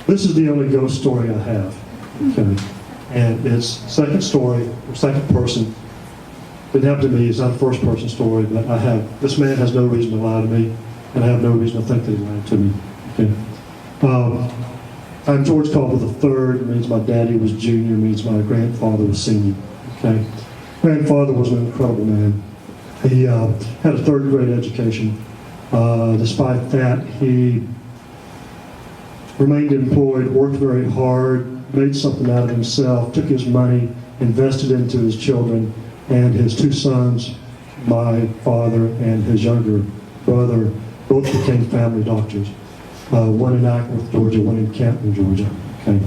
This is the only ghost story I have, okay? And it's second story, or second person. It happened to me. It's not a first person story, but this man has no reason to lie to me, and I have no reason to think that he lied to me, okay? I'm George Cauble the third. It means my daddy was junior, means my grandfather was senior, okay? Grandfather was an incredible man. He had a third grade education. Despite that, he remained employed, worked very hard, made something out of himself, took his money, invested into his children, and his two sons, my father and his younger brother, both became family doctors. One in Ackworth, Georgia, one in Canton, Georgia. Okay.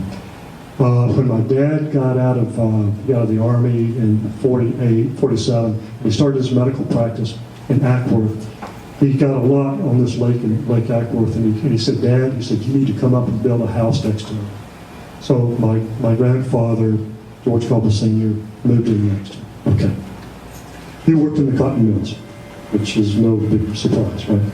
When my dad got out of the Army in 47, he started his medical practice in Ackworth. He got a lot on this lake in Lake Ackworth, and he said, Dad, he said, you need to come up and build a house next to me. So my grandfather, George Cauble Sr., moved in next to him. Okay. He worked in the cotton mills, which is no big surprise, right?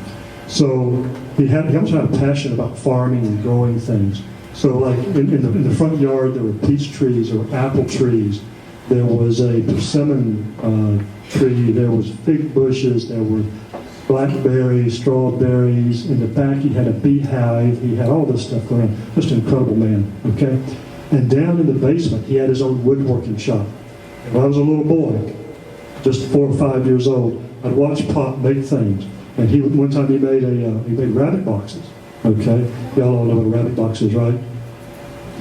So he also had a passion about farming and growing things. So like in the front yard, there were peach trees, there were apple trees, there was a persimmon tree, there was fig bushes, there were blackberries, strawberries. In the back, he had a beehive. He had all this stuff going on. Just an incredible man, okay? And down in the basement, he had his own woodworking shop. And when I was a little boy, just 4 or 5 years old, I'd watch Pop make things. And one time he made rabbit boxes, okay? Y'all all know what a rabbit box is, right?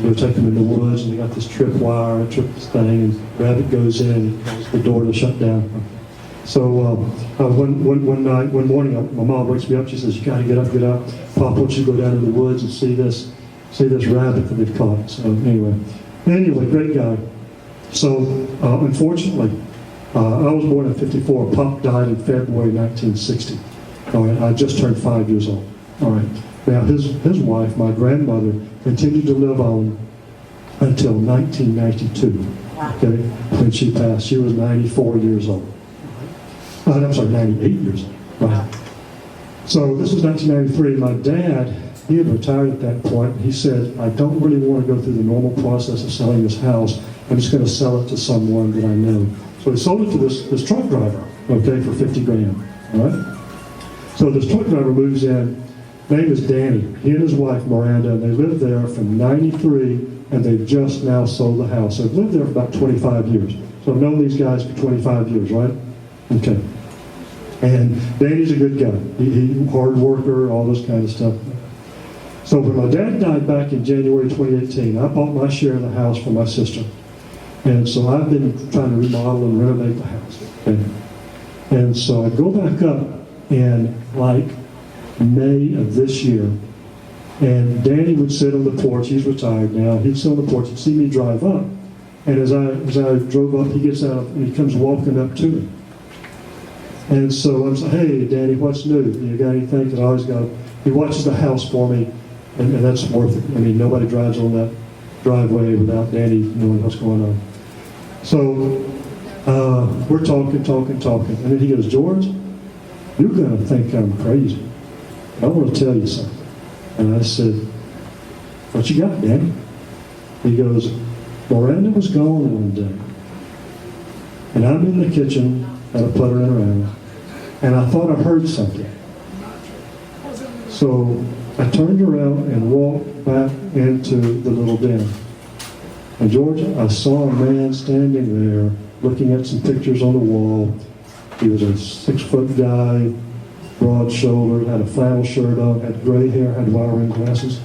You take them in the woods, and they got this trip wire, this thing, and rabbit goes in, and causes the door to shut down. So one morning, my mom wakes me up. She says, "You got to get up, get up. Pop wants you to go down in the woods and see this rabbit that they've caught." So anyway, great guy. So unfortunately, I was born in '54. Pop died in February 1960. All right, I just turned 5 years old. All right. Now his wife, my grandmother, continued to live on until 1992. Okay, when she passed, she was 94 years old. I'm sorry, 98 years old. Right. So this was 1993. My dad, he had retired at that point. He said, "I don't really want to go through the normal process of selling this house. I'm just going to sell it to someone that I know." So he sold it to this truck driver, okay, for 50 grand. All right. So this truck driver moves in. Name is Danny. He and his wife Miranda, and they lived there from '93, and they've just now sold the house. So they've lived there for about 25 years. So I've known these guys for 25 years, right? Okay. And Danny's a good guy. He hard worker, all this kind of stuff. So when my dad died back in January 2018, I bought my share of the house for my sister. And so I've been trying to remodel and renovate the house. Okay. And so I go back up in like May of this year, and Danny would sit on the porch. He's retired now. He'd sit on the porch and see me drive up. And as I drove up, he gets out and he comes walking up to me. And so I'm like, "Hey, Danny, what's new? You got anything?" Because I always got. He watches the house for me, and that's worth it. I mean, nobody drives on that driveway without Danny knowing what's going on. So we're talking, and then he goes, "George, you're going to think I'm crazy. I want to tell you something." And I said, "What you got, Danny?" He goes, "Miranda was gone one day, and I'm in the kitchen at a puttering around, and I thought I heard something. So I turned around and walked back into the little den. And George, I saw a man standing there looking at some pictures on the wall. He was a 6-foot guy, broad-shouldered, had a flannel shirt on, had gray hair, had wire-rimmed glasses."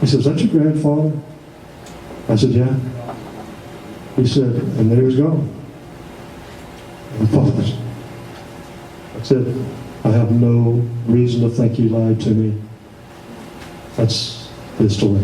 He said, "Is that your grandfather?" I said, "Yeah." He said, "And then he was gone." And paused. I said, "I have no reason to think he lied to me." That's his story.